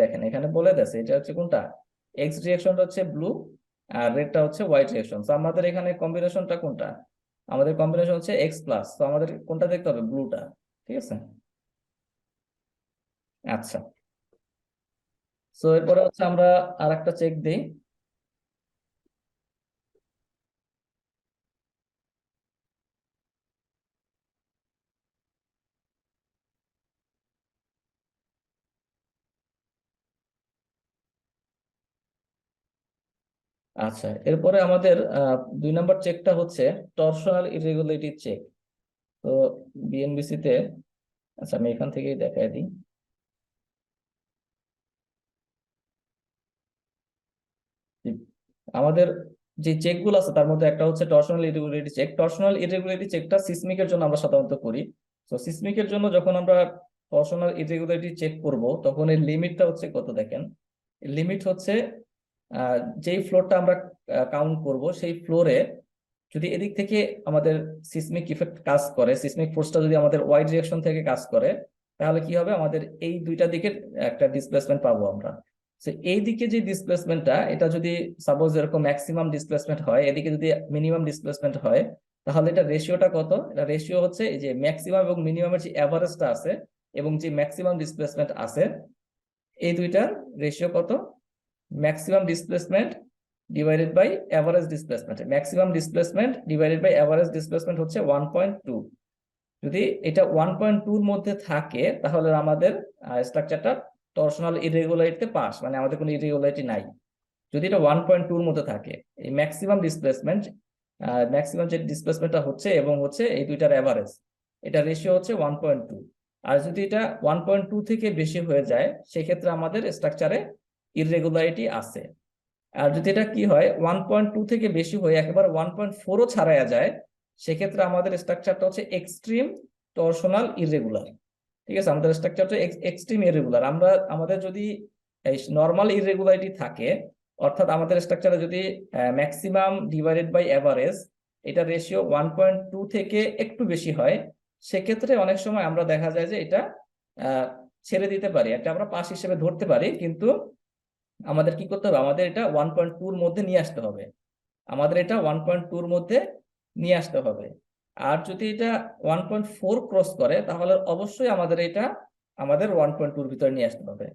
দেখেন এখানে বলে দিয়েছে এটা হচ্ছে কোনটা, এক্স রিঅ্যাকশনটা হচ্ছে ব্লু আর রেডটা হচ্ছে হোয়াইট রিঅ্যাকশন। তো আমাদের এখানে কম্বিনেশনটা কোনটা, আমাদের কম্বিনেশন হচ্ছে এক্স প্লাস, তো আমাদের কোনটা দেখতে হবে, ব্লুটা। ঠিক আছে, আচ্ছা। তো এরপরে হচ্ছে আমরা আর একটা চেক দিই। আচ্ছা, এরপরে আমাদের 2 নম্বর চেকটা হচ্ছে টরশনাল ইরেগুলারিটি চেক। তো বিএনবিসি তে, আচ্ছা আমি এখান থেকেই দেখাই দিই। আমাদের যে চেক গুলো আছে তার মধ্যে একটা হচ্ছে torsional irregularity check. Torsional irregularity চেকটা সিসমিকের জন্য আমরা সাধারণত করি। তো সিসমিকের জন্য যখন আমরা টরশনাল ইরেগুলারিটি চেক করব তখন এর লিমিটটা হচ্ছে কত দেখেন, লিমিট হচ্ছে যেই ফ্লোরটা আমরা কাউন্ট করব সেই ফ্লোরে যদি এদিক থেকে আমাদের সিসমিক ইফেক্ট কাজ করে, সিসমিক ফোর্সটা যদি আমাদের ওয়াই ডিরেকশন থেকে কাজ করে, তাহলে কি হবে, আমাদের এই দুইটা দিকের একটা ডিসপ্লেসমেন্ট পাবো আমরা। তো এই দিকে যে ডিসপ্লেসমেন্টটা, এটা যদি সাপোজ এরকম ম্যাক্সিমাম ডিসপ্লেসমেন্ট হয়, এদিকে যদি মিনিমাম ডিসপ্লেসমেন্ট হয়, তাহলে এটা রেশিওটা কত, এটা রেশিও হচ্ছে এই যে ম্যাক্সিমাম এবং মিনিমামের যে অ্যাভারেজটা আছে এবং যে ম্যাক্সিমাম ডিসপ্লেসমেন্ট আছে, এই দুইটার রেশিও কত, maximum displacement divided by average displacement. Maximum displacement divided by average displacement হচ্ছে 1.2। যদি এটা 1.2-র মধ্যে থাকে তাহলে আমাদের স্ট্রাকচারটা টরশনাল ইরেগুলারিটিতে পাস, মানে আমাদের কোনো ইরেগুলারিটি নাই। যদি এটা 1.2-র মধ্যে থাকে, এই ম্যাক্সিমাম যে ডিসপ্লেসমেন্টটা হচ্ছে এবং হচ্ছে এই দুইটার অ্যাভারেজ, এটা রেশিও হচ্ছে 1.2। আর যদি এটা 1.2 থেকে বেশি হয়ে যায় সেক্ষেত্রে আমাদের স্ট্রাকচারে ইররেগুলারিটি আছে। আর যদি এটা কি হয়, 1.2 থেকে বেশি হয়ে একেবারে 1.4-ও ছাড়াইয়া যায়, সেক্ষেত্রে আমাদের স্ট্রাকচারটা হচ্ছে এক্সট্রিম টরশনাল ইররেগুলার। ঠিক আছে, আমাদের স্ট্রাকচারটা এক্সট্রিম ইররেগুলার। আমাদের যদি এই নর্মাল ইররেগুলারিটি থাকে, অর্থাৎ আমাদের স্ট্রাকচারে যদি ম্যাক্সিমাম ডিভাইডেড বাই এভারেজ এটা রেশিও 1.2 থেকে একটু বেশি হয়, সেক্ষেত্রে অনেক সময় আমরা দেখা যায় যে এটা আহ, ছেড়ে দিতে পারি, এটা আমরা পাস হিসেবে ধরতে পারি, কিন্তু আমাদের কি করতে হবে, আমাদের এটা 1.2-র মধ্যে নিয়ে আসতে হবে, আমাদের এটা 1.2-র মধ্যে নিয়ে আসতে হবে। আর যদি এটা 1.4 ক্রস করে তাহলে অবশ্যই আমাদের এটা আমাদের 1.2-র ভিতরে নিয়ে আসতে হবে।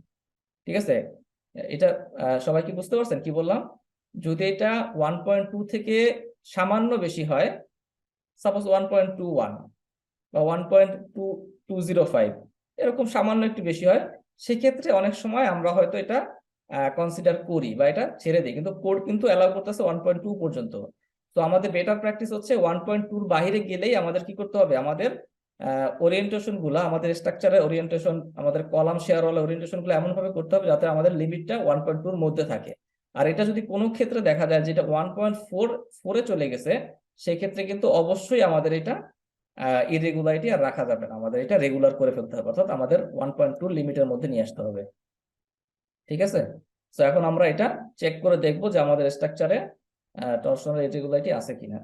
ঠিক আছে, এটা সবাই কি বুঝতে পারছেন কি বললাম, যদি এটা 1.2 থেকে সামান্য বেশি হয়, সাপোজ 1.21 বা 1.2205, এরকম সামান্য একটু বেশি হয়, সেক্ষেত্রে অনেক সময় আমরা হয়তো এটা কনসিডার করি বা এটা ছেড়ে দিই, কিন্তু কোড কিন্তু অ্যালাউ করতেছে 1.2 পর্যন্ত। তো আমাদের বেটার প্র্যাকটিস হচ্ছে 1.2-র বাইরে গেলেই আমাদের কি করতে হবে, আমাদের ওরিয়েন্টেশন গুলো, আমাদের স্ট্রাকচারের ওরিয়েন্টেশন, আমাদের কলাম শেয়ার ওয়ালা ওরিয়েন্টেশন গুলো এমন ভাবে করতে হবে যাতে আমাদের লিমিটটা 1.2-র মধ্যে থাকে। আর এটা যদি কোনো ক্ষেত্রে দেখা যায় যেটা 1.4-এ চলে গেছে, সেক্ষেত্রে কিন্তু অবশ্যই আমাদের এটা ইরেগুলারিটি আর রাখা যাবে না, আমাদের এটা রেগুলার করে ফেলতে হবে, অর্থাৎ আমাদের 1.2 লিমিটের মধ্যে নিয়ে আসতে হবে। ঠিক আছে, তো এখন আমরা এটা চেক করে দেখবো যে আমাদের স্ট্রাকচারে টরশনাল ইরেগুলারিটি আছে কিনা।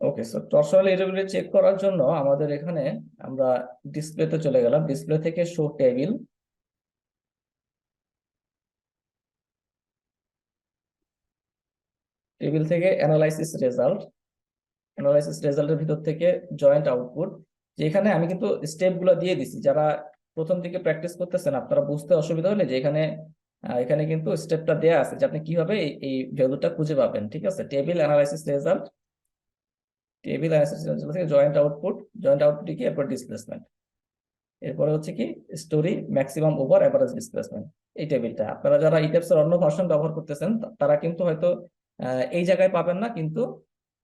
ওকে, সো টরশনাল ইরেগুলারিটি চেক করার জন্য আমাদের এখানে আমরা ডিসপ্লেতে চলে গেলাম, ডিসপ্লে থেকে শো টেবিল, টেবিল থেকে অ্যানালাইসিস রেজাল্ট, অ্যানালাইসিস রেজাল্টের ভিতর থেকে জয়েন্ট আউটপুট। যেখানে আমি কিন্তু স্টেপ গুলো দিয়ে দিছি, যারা প্রথম দিকে প্র্যাকটিস করতেছেন আপনারা বুঝতে অসুবিধা হলে যে এখানে এখানে কিন্তু স্টেপটা দেয়া আছে যে আপনি কিভাবে এই ভ্যালুটা খুঁজে পাবেন। ঠিক আছে, table analysis result, table analysis result থেকে জয়েন্ট আউটপুট, জয়েন্ট আউটপুট কি, এরপর ডিসপ্লেসমেন্ট, এরপরে হচ্ছে কি story maximum over average displacement. এই টেবিলটা আপনারা যারা ইটেপস এর অন্য ভার্সন ব্যবহার করতেছেন তারা কিন্তু হয়তো এই জায়গায় পাবেন না, কিন্তু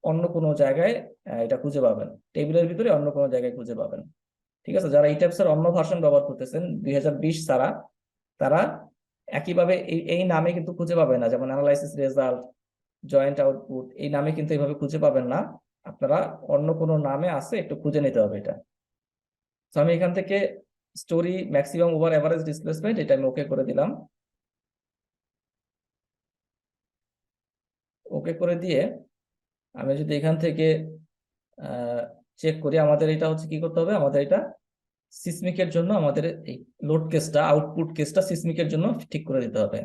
অন্য কোনো জায়গায় এটা খুঁজে পাবেন, টেবিলের ভিতরে অন্য কোনো জায়গায় খুঁজে পাবেন। ঠিক আছে, যারা ইটেপস এর অন্য ভার্সন ব্যবহার করতেছেন 2020 ছাড়া, তারা একইভাবে এই নামে কিন্তু খুঁজে পাবেন না, যেমন অ্যানালাইসিস রেজাল্ট, জয়েন্ট আউটপুট, এই নামে কিন্তু এইভাবে খুঁজে পাবেন না, আপনারা অন্য কোনো নামে আছে, একটু খুঁজে নিতে হবে এটা। তো আমি এখান থেকে story maximum over average displacement এটা আমি ওকে করে দিলাম। ওকে করে দিয়ে আমি যদি এখান থেকে চেক করি, আমাদের এটা হচ্ছে কি করতে হবে, আমাদের এটা সিসমিকের জন্য আমাদের এই লোড কেসটা, আউটপুট কেসটা সিসমিকের জন্য ঠিক করে দিতে হবে।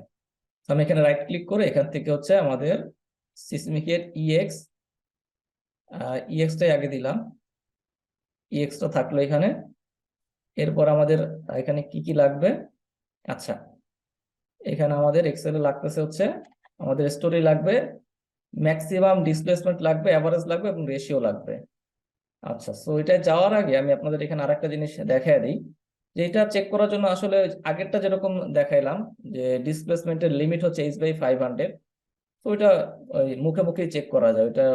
আমি এখানে রাইট ক্লিক করে এখান থেকে হচ্ছে আমাদের সিসমিকের ইএক্সটাই আগে দিলাম, ইএক্সটা থাকলো এখানে। এরপর আমাদের এখানে কি কি লাগবে, আচ্ছা এখানে আমাদের এক্সেলে লাগতেছে হচ্ছে আমাদের স্টোরি লাগবে, ম্যাক্সিমাম ডিসপ্লেসমেন্ট লাগবে, অ্যাভারেজ লাগবে এবং রেশিও লাগবে। আচ্ছা, সো এটা যাওয়ার আগে আমি আপনাদের এখানে আরেকটা জিনিস দেখাই দিই, যে এটা চেক করার জন্য আসলে আগেরটা যেরকম দেখাইলাম যে ডিসপ্লেসমেন্টের লিমিট হচ্ছে h/500, তো এটা ওই মুখে মুখেই চেক করা যায়, ওটা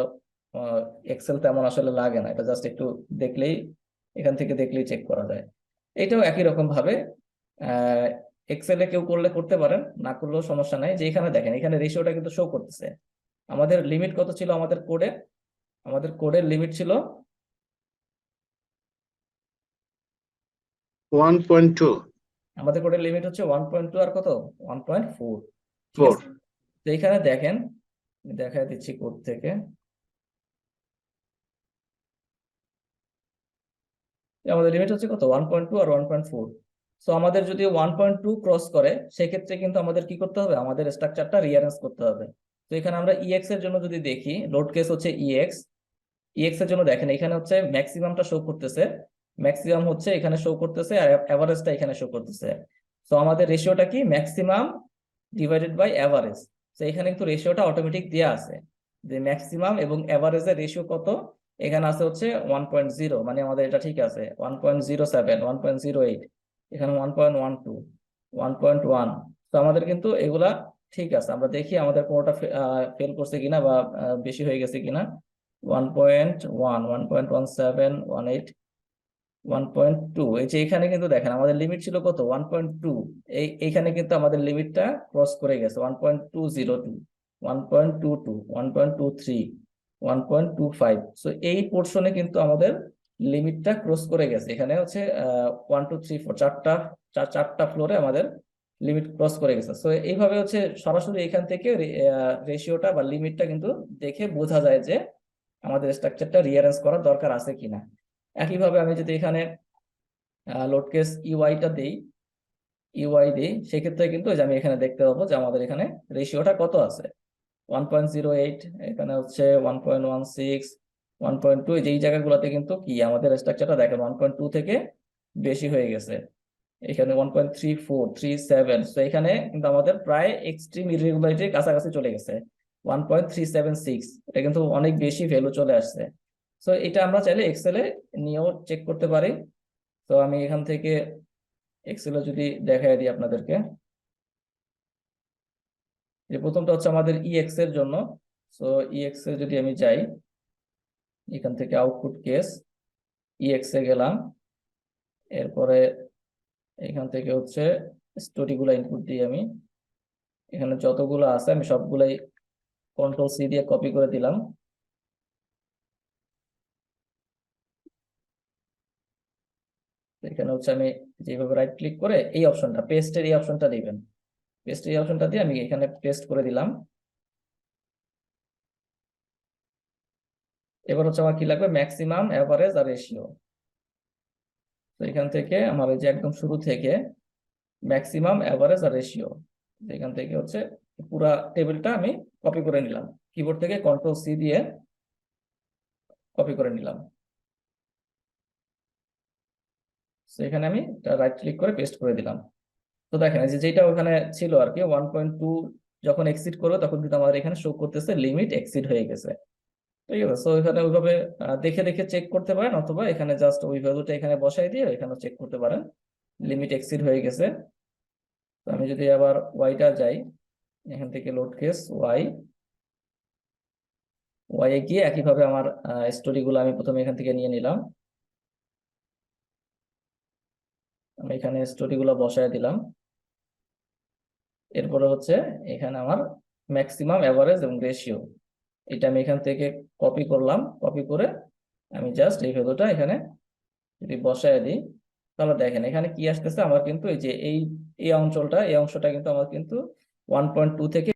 এক্সেল তেমন আসলে লাগে না, এটা জাস্ট একটু দেখলেই, এখান থেকে দেখলেই চেক করা যায়। এটাও একই রকম ভাবে এক্সেলে কেউ করলে করতে পারেন, না করলেও সমস্যা নাই। যে এখানে দেখেন, এখানে রেশিওটা কিন্তু শো করতেছে। আমাদের লিমিট কত ছিল আমাদের কোডে, আমাদের কোডের লিমিট ছিল 1.2, আমাদের কোডের লিমিট হচ্ছে 1.2 আর কত 1.4, ঠিক 4। আছে। তো এখানে দেখেন, দেখাই দিচ্ছি কোড থেকে, আমাদের লিমিট হচ্ছে কত 1.2 আর 1.4। সো আমাদের যদি 1.2 ক্রস করে সেক্ষেত্রে কিন্তু আমাদের কি করতে হবে, আমাদের স্ট্রাকচারটা রিঅ্যারেঞ্জ করতে হবে। তো এখানে আমরা ইএক্স এর জন্য যদি দেখি, লোড কেস হচ্ছে ইএক্স এর জন্য দেখেন এখানে হচ্ছে ম্যাক্সিমামটা শো করতেছে, ম্যাক্সিমাম হচ্ছে এখানে শো করতেছে আর এভারেজটা এখানে শো করতেছে। তো আমাদের রেশিওটা কি, ম্যাক্সিমাম ডিভাইডেড বাই এভারেজ। তো এখানে কিন্তু রেশিওটা অটোমেটিক দেওয়া আছে, যে ম্যাক্সিমাম এবং এভারেজের রেশিও কত, এখানে আছে হচ্ছে 1.0, মানে আমাদের এটা ঠিক আছে 1.07, 1.08, এখানে 1.12, 1.1। তো আমাদের কিন্তু এগুলা ঠিক আছে। আমরা দেখি আমাদের কোনোটা ফেল করছে কিনা বা বেশি হয়ে গেছে কিনা। 1.1, 1.17, 18, 1.2, এই যে এখানে কিন্তু দেখেন আমাদের লিমিট ছিল কত 1.2, এইখানে কিন্তু আমাদের লিমিটটা ক্রস করে গেছে 1.202, 1.22, 1.23, 1.25। সো এই পোর্শনে কিন্তু আমাদের লিমিটটা ক্রস করে গেছে। এখানে হচ্ছে 1 2 3 4 চারটা ফ্লোরে আমাদের লিমিট ক্রস করে গেছে। সো এইভাবে হচ্ছে সরাসরি এখান থেকে রেশিওটা বা লিমিটটা কিন্তু দেখে বোঝা যায় যে আমাদের স্ট্রাকচারটা রিঅ্যারেঞ্জ করার দরকার আছে কিনা। একইভাবে আমি যদি এখানে লোড কেস ইউআইটা দেই, সেক্ষেত্রে কিন্তু ওই যে আমি এখানে দেখতে পাবো যে আমাদের এখানে রেশিওটা কত আছে 1.08, এখানে হচ্ছে 1.16, 1.2, এই জায়গাগুলোতে কিন্তু কি আমাদের স্ট্রাকচারটা দেখেন 1.2 থেকে বেশি হয়ে গেছে। এখানে 1.34, 37, তো এখানে কিন্তু আমাদের প্রায় এক্সট্রিম ইররেগুলারিটির কাছাকাছি চলে গেছে 1.376, এটা কিন্তু অনেক বেশি ভ্যালু চলে আসছে। তো এটা আমরা চাইলে এক্সেলে নিয়েও চেক করতে পারি। তো আমি এখান থেকে এক্সেলে যদি দেখাই দিই আপনাদেরকে, যে প্রথমটা হচ্ছে আমাদের ইএক্স এর জন্য। সো ইএক্স এ যদি আমি যাই, এখান থেকে আউটপুট কেস ইএক্স এ গেলাম, এরপরে এখান থেকে হচ্ছে স্টোরিগুলো ইনপুট দিই আমি, এখানে যতগুলো আছে আমি সবগুলাই কন্ট্রোল-C দিয়ে কপি করে দিলাম। এখানে হচ্ছে আমি যেভাবে রাইট ক্লিক করে এই অপশনটা, পেস্টের এই অপশনটা দিবেন, পেস্টের এই অপশনটা দিয়ে আমি এখানে পেস্ট করে দিলাম। এবার হচ্ছে আমার কি লাগবে, ম্যাক্সিমাম, এভারেজ আর রেশিও। তো এখান থেকে আমার এই যে একদম শুরু থেকে ম্যাক্সিমাম, এভারেজ আর রেশিও, এখান থেকে হচ্ছে পুরা টেবিলটা আমি কপি করে নিলাম, কিবোর্ড থেকে কন্ট্রোল-C দিয়ে কপি করে নিলাম। তো এখানে আমি রাইট ক্লিক করে পেস্ট করে দিলাম। তো দেখেন এই যে যেটা ওখানে ছিল আর কি 1.2 যখন এক্সিড করবে তখন কিন্তু আমাদের এখানে শো করতেছে লিমিট এক্সিড হয়ে গেছে। ঠিক আছে, সো এখানে ওইভাবে দেখে দেখে চেক করতে পারেন, অথবা এখানে জাস্ট ওই ভ্যালুটা এখানে বসাই দিয়ে এখানে চেক করতে পারেন লিমিট এক্সিড হয়ে গেছে। তো আমি যদি আবার ওয়াইটা যাই, এখান থেকে লোড কেস ওয়াই এ গিয়ে একইভাবে আমার স্টোরিগুলো আমি প্রথমে এখান থেকে নিয়ে নিলাম, আমি এখানে স্টোরিগুলো বসায় দিলাম। এরপরে হচ্ছে এখানে আমার ম্যাক্সিমাম, এভারেজ এবং রেশিও, এটা আমি এখান থেকে কপি করলাম, কপি করে আমি জাস্ট এই ভ্যালুটা এখানে যদি বসায় দিই, তাহলে দেখেন এখানে কি আসতেছে আমার কিন্তু এই যে এই অঞ্চলটা, এই অংশটা কিন্তু আমার কিন্তু 1.2 থেকে